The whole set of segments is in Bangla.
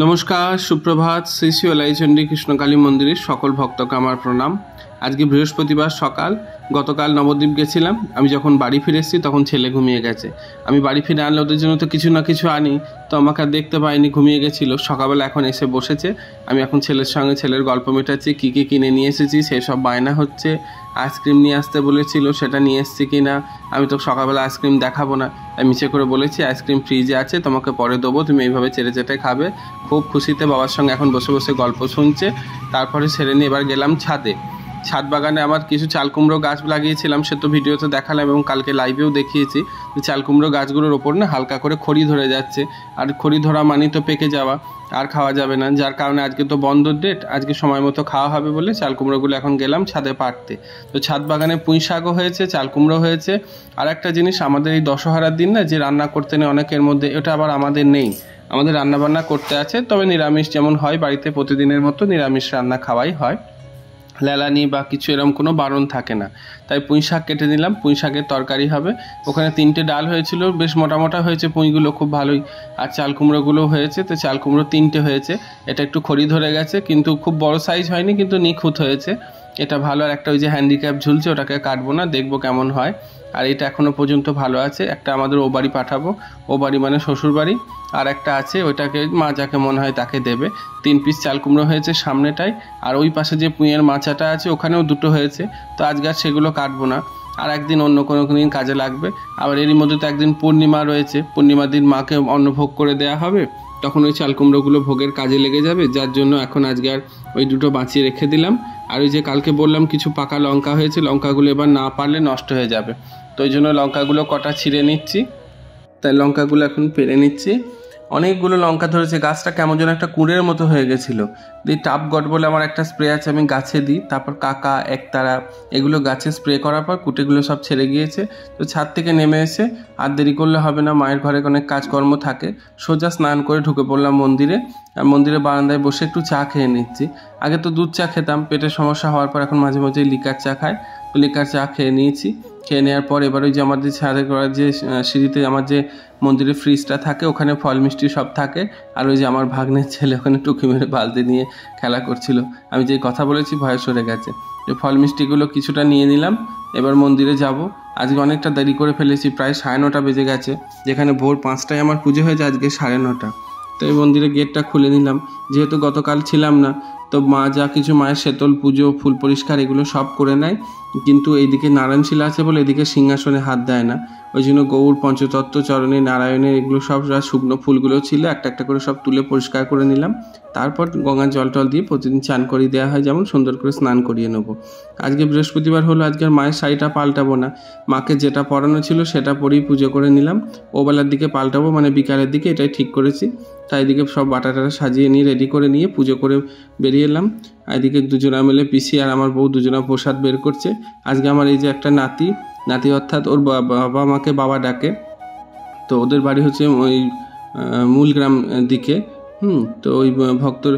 নমস্কার, সুপ্রভাত। শ্রী শ্রী ওলাইচণ্ডী কৃষ্ণকালী মন্দিরের সকল ভক্তকে আমার প্রণাম। আজকে বৃহস্পতিবার সকাল। গতকাল নবদ্বীপ গেছিলাম। আমি যখন বাড়ি ফিরে এসেছি তখন ছেলে ঘুমিয়ে গেছে। আমি বাড়ি ফিরে আনলে ওদের জন্য তো কিছু না কিছু আনি, তো আমাকে আর দেখতে পাইনি, ঘুমিয়ে গেছিলো। সকালবেলা এখন এসে বসেছে। আমি এখন ছেলের সঙ্গে ছেলের গল্প মেটাচ্ছি, কী কী কিনে নিয়ে এসেছি সেসব বায়না হচ্ছে। আইসক্রিম নিয়ে আসতে বলেছিল, সেটা নিয়ে এসেছি কি না। আমি তো সকালবেলা আইসক্রিম দেখাবো না, আমি মিছে করে বলেছি আইসক্রিম ফ্রিজে আছে, তোমাকে পরে দেবো, তুমি এইভাবে চেটে চেটে খাবে। খুব খুশিতে বাবার সঙ্গে এখন বসে বসে গল্প শুনছে। তারপরে ছেড়ে নিয়ে এবার গেলাম ছাদে। ছাদ বাগানে আমার কিছু চাল কুমড়ো গাছ লাগিয়েছিলাম, সে তো ভিডিওতে দেখালাম এবং কালকে লাইভেও দেখিয়েছি। চাল কুমড়ো গাছগুলোর ওপর না হালকা করে খড়ি ধরে যাচ্ছে, আর খড়ি ধরা মানে তো পেকে যাওয়া, আর খাওয়া যাবে না। যার কারণে আজকে তো বন্ধ ডেট, আজকে সময় মতো খাওয়া হবে বলে চাল কুমড়োগুলো এখন গেলাম ছাদে পাড়তে। তো ছাদ বাগানে পুঁই শাকও হয়েছে, চাল কুমড়ো হয়েছে। আর একটা জিনিস, আমাদের এই দশহরার দিন না যে রান্না করতে নেই অনেকের মধ্যে, এটা আবার আমাদের নেই। আমাদের রান্নাবান্না করতে আছে, তবে নিরামিষ যেমন হয় বাড়িতে প্রতিদিনের মতো নিরামিষ রান্না খাওয়াই হয়, লেলানি বা কিছু এরকম কোনো বারণ থাকে না। তাই পুঁই শাক কেটে নিলাম, পুঁই শাকের তরকারি হবে। ওখানে 3টে ডাল হয়েছিল, বেশ মোটা মোটা হয়েছে পুঁইগুলো, খুব ভালোই। আর চাল কুমড়োগুলোও হয়েছে, তো চাল কুমড়ো 3টে হয়েছে। এটা একটু খড়ি ধরে গেছে, কিন্তু খুব বড় সাইজ হয়নি, কিন্তু নিখুঁত হয়েছে। এটা ভালো। আর একটা ওই যে হ্যান্ডিক্যাপ ঝুলছে, ওটাকে কাটবো না, দেখবো কেমন হয়। আর এটা এখনও পর্যন্ত ভালো আছে। একটা আমাদের ও বাড়ি পাঠাবো, ও বাড়ি মানে শ্বশুর বাড়ি। আর একটা আছে, ওইটাকে মা যাকে মনে হয় তাকে দেবে। 3 পিস চাল কুমড়ো হয়েছে সামনেটায়, আর ওই পাশে যে পুঁইয়ের মাচাটা আছে ওখানেও 2টো হয়েছে। তো আজকে আর সেগুলো কাটবো না, আর একদিন অন্য কোনো দিন কাজে লাগবে। আবার এরই মধ্যে তো একদিন পূর্ণিমা রয়েছে, পূর্ণিমার দিন মাকে অন্নভোগ করে দেওয়া হবে, তখন ওই চাল কুমড়োগুলো ভোগের কাজে লেগে যাবে। যার জন্য এখন আজকে আর ওই 2টো বাঁচিয়ে রেখে দিলাম। আর ওই যে কালকে বললাম কিছু পাকা লঙ্কা হয়েছে, লঙ্কাগুলো এবার না পারলে নষ্ট হয়ে যাবে, তো ওই জন্য লঙ্কাগুলো কটা ছিঁড়ে নিচ্ছি। তাই লঙ্কাগুলো এখন পেরে নিচ্ছি। অনেকগুলো লঙ্কা ধরেছে, গাছটা কেমন যেন একটা কুঁড়ের মতো হয়ে গেছিলো। দিয়ে টাপ গড বলে আমার একটা স্প্রে আছে, আমি গাছে দিই। তারপর কাকা, একতারা, এগুলো গাছে স্প্রে করার পর কুটেগুলো সব ছেড়ে গিয়েছে। তো ছাদ থেকে নেমে এসে আর দেরি করলে হবে না, মায়ের ঘরে অনেক কাজকর্ম থাকে। সোজা স্নান করে ঢুকে পড়লাম মন্দিরে। আর মন্দিরে বারান্দায় বসে একটু চা খেয়ে নিচ্ছি। আগে তো দুধ চা খেতাম, পেটের সমস্যা হওয়ার পর এখন মাঝে মাঝে লিকার চা খাই। তো লিকার চা খেয়ে নিয়েছি। খেয়ে নেওয়ার পর এবার ওই যে আমাদের ছাদে করার যে সিঁড়িতে আমার যে মন্দিরের ফ্রিজটা থাকে, ওখানে ফল মিষ্টি সব থাকে। আর ওই যে আমার ভাগ্নের ছেলে ওখানে টুকি মেরে বালতি নিয়ে খেলা করছিল। আমি যে কথা বলেছি ভয়ে সরে গেছে। যে ফল মিষ্টিগুলো কিছুটা নিয়ে নিলাম, এবার মন্দিরে যাব। আজকে অনেকটা দেরি করে ফেলেছি, প্রায় 9:30 বেজে গেছে। যেখানে ভোর 5টায় আমার পুজো হয়েছে, আজকে 9:30। তো এই মন্দিরের গেটটা খুলে নিলাম, যেহেতু গতকাল ছিলাম না। তো মা যা কিছু মায়ের শেতল পুজো, ফুল পরিষ্কার, এগুলো সব করে নেয়। কিন্তু এইদিকে নারায়ণশিলা আছে বলে এদিকে সিংহাসনে হাত দেয় না। ওই জন্য গৌর, পঞ্চতত্ত্ব, চরণে, নারায়ণের এগুলো সব শুকনো ফুলগুলো ছিল, একটা একটা করে সব তুলে পরিষ্কার করে নিলাম। তারপর গঙ্গার জল টল দিয়ে প্রতিদিন চান করিয়ে দেওয়া হয়, যেমন সুন্দর করে স্নান করিয়ে নেবো। আজকে বৃহস্পতিবার হলো, আজকের মায়ের শাড়িটা পাল্টাবো না। মাকে যেটা পরানো ছিল সেটা পরেই পুজো করে নিলাম। ওবেলার দিকে পাল্টাবো, মানে বিকালের দিকে, এটাই ঠিক করেছি। তাই এদিকে সব বাটাটা সাজিয়ে নিয়ে রেডি করে নিয়ে পুজো করে বেরিয়ে এলাম। এদিকে দুজনা মিলে পিসি আর আমার বউ দুজনা প্রসাদ বের করছে। আজকে আমার এই যে একটা নাতি অর্থাৎ ওর বাবা মাকে বাবা ডাকে, তো ওদের বাড়ি হচ্ছে ওই মূলগ্রাম দিকে। তো ওই ভক্তর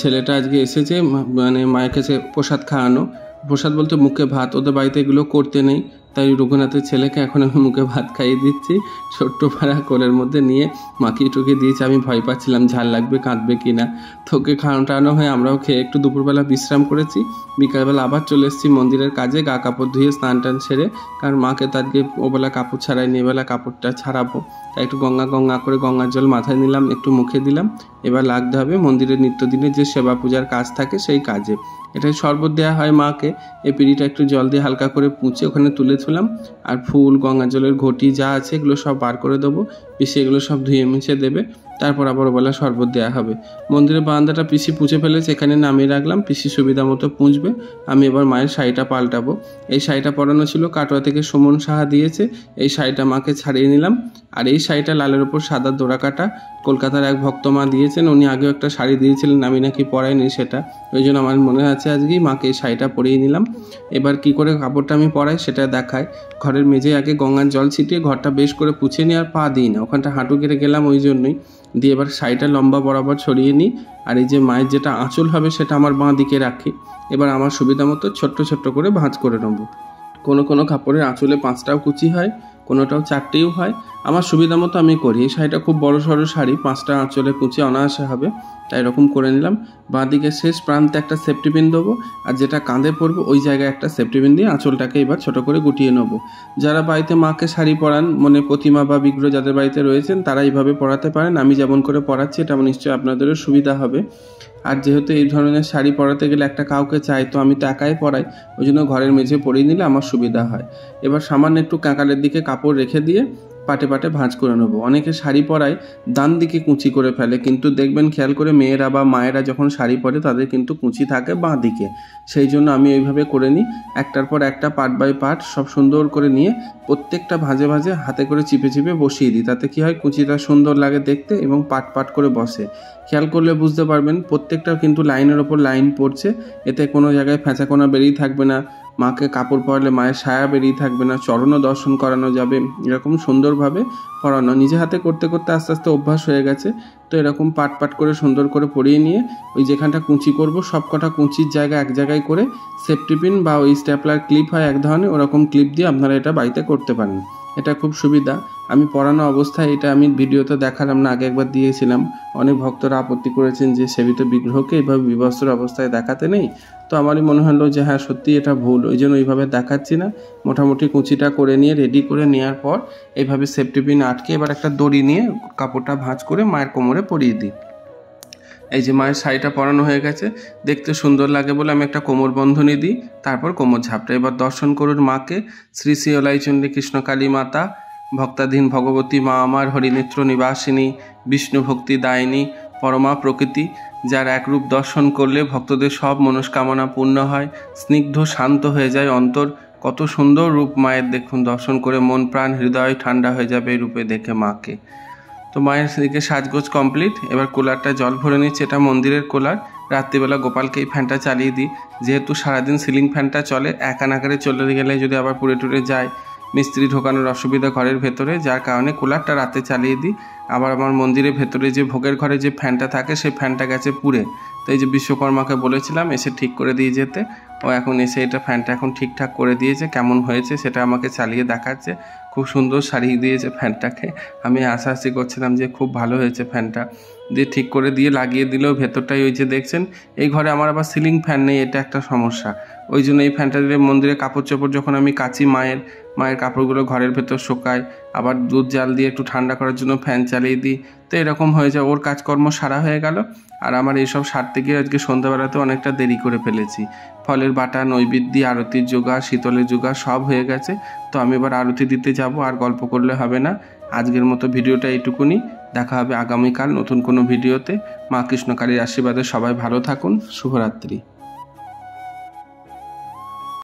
ছেলেটা আজকে এসেছে, মানে মায়ের কাছে প্রসাদ খাওয়ানো। প্রসাদ বলতে মুখে ভাত, ওদের বাড়িতে এগুলো করতে নেই। তাই রঘুনাথের ছেলেকে এখন আমি মুখে ভাত খাইয়ে দিচ্ছি, ছোট্ট পাড়া কোলের মধ্যে নিয়ে মাখিয়ে টুকিয়ে দিয়েছি। আমি ভয় পাচ্ছিলাম ঝাল লাগবে, কাঁদবে কি না। তোকে খাওয়ানো টানো হয়ে আমরাও খেয়ে একটু দুপুরবেলা বিশ্রাম করেছি। বিকালবেলা আবার চলে এসেছি মন্দিরের কাজে, গা কাপড় ধুয়ে স্নান টান সেরে, কারণ মাকে তো আজকে ওবেলা কাপড় ছাড়াই নিয়ে বেলা কাপড়টা ছাড়াবো। তাই একটু গঙ্গা করে গঙ্গার জল মাথায় নিলাম, একটু মুখে দিলাম। এবার লাগতে হবে মন্দিরের নিত্যদিনের যে সেবা পূজার কাজ থাকে সেই কাজে। এটাই শরবত দেওয়া হয় মাকে। এই পিঁড়িটা একটু জল দিয়ে হালকা করে পুঁছে ওখানে তুলে তুলাম। আর ফুল, গঙ্গা জলের ঘটি যা আছে এগুলো সব বার করে দেবো। পিসি এগুলো সব ধুয়ে মুছে দেবে, তারপর আবার ওবেলা শরবত দেওয়া হবে। মন্দিরের বারান্দাটা পিসি পুঁছে ফেলেছে, এখানে নামিয়ে রাখলাম, পিসি সুবিধা মতো পুঁছবে। আমি এবার মায়ের শাড়িটা পাল্টাবো। এই শাড়িটা পরানো ছিল, কাটোয়া থেকে সুমন সাহা দিয়েছে। এই শাড়িটা মাকে ছাড়িয়ে নিলাম। আর এই শাড়িটা লালের ওপর সাদা ডোরা কাটা, কলকাতার এক ভক্ত মা দিয়েছেন। উনি আগেও একটা শাড়ি দিয়েছিলেন, আমি নাকি পরাইনি সেটা, ওই জন্য আমার মনে আছে আজকেই মাকে এই শাড়িটা পরিয়ে নিলাম। এবার কি করে কাপড়টা আমি পরাই সেটা দেখায়। ঘরের মেঝে আগে গঙ্গার জল ছিটিয়ে ঘরটা বেশ করে পুছে নিই, আর পা দিই না, ওখানটা হাঁটু কেটে গেলাম ওই জন্যই। দিয়ে এবার শাড়িটা লম্বা বরাবর ছড়িয়ে নিই। আর এই যে মায়ের যেটা আঁচল হবে সেটা আমার বাঁ দিকে রাখি। এবার আমার সুবিধা মতো ছোট্ট ছোট্ট করে ভাঁজ করে নেবো। কোনো কাপড়ের আঁচলে 5টাও কুচি হয়, কোনোটাও 4টেও হয়। আমার সুবিধা মতো আমি করি। এই শাড়িটা খুব বড় সড়ো শাড়ি, 5টা আঁচলে কুচি অনায়াসে হবে। তাই এরকম করে নিলাম। বাঁ দিকে শেষ প্রান্তে একটা সেফটি পিন দেবো, আর যেটা কাঁধে পরবে ওই জায়গায় একটা সেফটি পিন দিয়ে আঁচলটাকে এবার ছোট করে গুটিয়ে নেবো। যারা বাড়িতে মাকে শাড়ি পরান, মানে প্রতিমা বা বিগ্রহ যাদের বাড়িতে রয়েছেন, তারা এইভাবে পরাতে পারেন। আমি যেমন করে পরাচ্ছি এটা নিশ্চয়ই আপনাদেরও সুবিধা হবে। আর যেহেতু এই ধরনের শাড়ি পরাতে গেলে একটা কাউকে চাই, তো আমি তো একাই পরাই, ওই জন্য ঘরের মেঝে পরিয়ে নিলে আমার সুবিধা হয়। এবার সামান্য একটু কাঁকালের দিকে কাপড় রেখে দিয়ে পাটে পাটে ভাঁজ করে নেবো। অনেকে শাড়ি পরায় ডান দিকে কুঁচি করে ফেলে, কিন্তু দেখবেন খেয়াল করে মেয়েরা বা মায়েরা যখন শাড়ি পরে তাদের কিন্তু কুঁচি থাকে বাঁ দিকে। সেই জন্য আমি এইভাবে করে নিই, একটার পর একটা পার্ট বাই পার্ট সব সুন্দর করে নিয়ে প্রত্যেকটা ভাঁজে ভাঁজে হাতে করে চিপে চিপে বসিয়ে দিই। তাতে কি হয়, কুঁচিটা সুন্দর লাগে দেখতে এবং পাট পাট করে বসে। খেয়াল করলে বুঝতে পারবেন প্রত্যেকটা কিন্তু লাইনের ওপর লাইন পড়ছে, এতে কোনো জায়গায় ফ্যাঁচাকোনা বেরিয়ে থাকবে না। মাকে কাপড় পরালে মায়ের ছায়া বেরিয়ে থাকবে না, চরণও দর্শন করানো যাবে। এরকম সুন্দরভাবে পরানো নিজে হাতে করতে করতে আস্তে আস্তে অভ্যাস হয়ে গেছে। তো এরকম পাট পাট করে সুন্দর করে পরিয়ে নিয়ে ওই যেখানটা কুঁচি করব সব কটা কুঁচির জায়গা এক জায়গায় করে সেফটি পিন বা ওই স্ট্যাপলার ক্লিপ হয় এক ধরনের, ওরকম ক্লিপ দিয়ে আপনারা এটা বাড়িতে করতে পারেন। এটা খুব সুবিধা। আমি পরানো অবস্থায় এটা আমি ভিডিওতে দেখালাম না, আগে একবার দিয়েছিলাম। অনেক ভক্তরা আপত্তি করেছেন যে সেবিত বিগ্রহকে এইভাবে বিবস্ত্র অবস্থায় দেখাতে নেই। তো আমারই মনে হলো যে হ্যাঁ সত্যি এটা ভুল, ওই জন্য ওইভাবে দেখাচ্ছি না। মোটামুটি কুঁচিটা করে নিয়ে রেডি করে নেওয়ার পর এইভাবে সেফটি পিন আটকে এবার একটা দড়ি নিয়ে কাপড়টা ভাঁজ করে মায়ের কোমরে পরিয়ে দিই। এই যে মায়ের শাড়িটা পরানো হয়ে গেছে, দেখতে সুন্দর লাগে বলে আমি একটা কোমর বন্ধনী দিই, তারপর কোমর ঝাপটা। এবার দর্শন করুন মাকে। শ্রী শ্রী ওলাইচণ্ডী কৃষ্ণকালী মাতা, ভক্তাধীন ভগবতী মা আমার, হরিনেত্র নিবাসিনী, বিষ্ণু ভক্তি দায়িনী, পরমা প্রকৃতি, যার একরূপ দর্শন করলে ভক্তদের সব মনস্কামনা পূর্ণ হয়, স্নিগ্ধ শান্ত হয়ে যায় অন্তর। কত সুন্দর রূপ মায়ের, দেখুন দর্শন করে মন প্রাণ হৃদয় ঠান্ডা হয়ে যাবে এই রূপে দেখে মাকে। তো মায়ের দিকে সাজগোজ কমপ্লিট। এবার কুলারটা জল ভরে নিচ্ছে, এটা মন্দিরের কুলার। রাত্রিবেলা গোপালকে এই ফ্যানটা চালিয়ে দিই, যেহেতু সারাদিন সিলিং ফ্যানটা চলে, এক আনাকারে চলে গেলে যদি আবার পুড়ে টুড়ে যায়, মিস্ত্রি ঢোকানোর অসুবিধা ঘরের ভেতরে, যার কারণে কুলারটা রাতে চালিয়ে দিই। আবার আমার মন্দিরের ভেতরে যে ভোগের ঘরে যে ফ্যানটা থাকে সেই ফ্যানটা গেছে পুড়ে, তো এই যে বিশ্বকর্মাকে বলেছিলাম এসে ঠিক করে দিয়ে যেতে, ও এখন এসে এটা ফ্যানটা এখন ঠিকঠাক করে দিয়েছে। কেমন হয়েছে সেটা আমাকে চালিয়ে দেখাচ্ছে, খুব সুন্দর সারিয়ে দিয়েছে ফ্যানটাকে। আমি হাসাহাসি করছিলাম যে খুব ভালো হয়েছে ফ্যানটা, দিয়ে ঠিক করে দিয়ে লাগিয়ে দিলেও ভেতরটাই ওই যে দেখছেন। এই ঘরে আমার আবার সিলিং ফ্যান নেই, এটা একটা সমস্যা। ওই জন্য এই ফ্যানটা দিলে মন্দিরে কাপড় চোপড় যখন আমি কাচি, মায়ের কাপড়গুলো ঘরের ভেতর শুকাই, আবার দুধ জাল দিয়ে একটু ঠান্ডা করার জন্য ফ্যান চালিয়ে দিই। তো এরকম হয়ে যায়, ওর কাজকর্ম সারা হয়ে গেল, আর আমার এইসব সারতে গিয়ে আজকে সন্ধ্যাবেলাতে অনেকটা দেরি করে ফেলেছি। ফলের বাটা, নৈবেদ্য, আরতির জোগাড়, শীতলের জোগাড় সব হয়ে গেছে। তো আমি এবার আরতি দিতে যাব, আর গল্প করলে হবে না। আজকের মতো ভিডিওটা এইটুকুনি, দেখা হবে আগামীকাল নতুন কোনো ভিডিওতে। মা কৃষ্ণকালীর আশীর্বাদে সবাই ভালো থাকুন। শুভরাত্রি।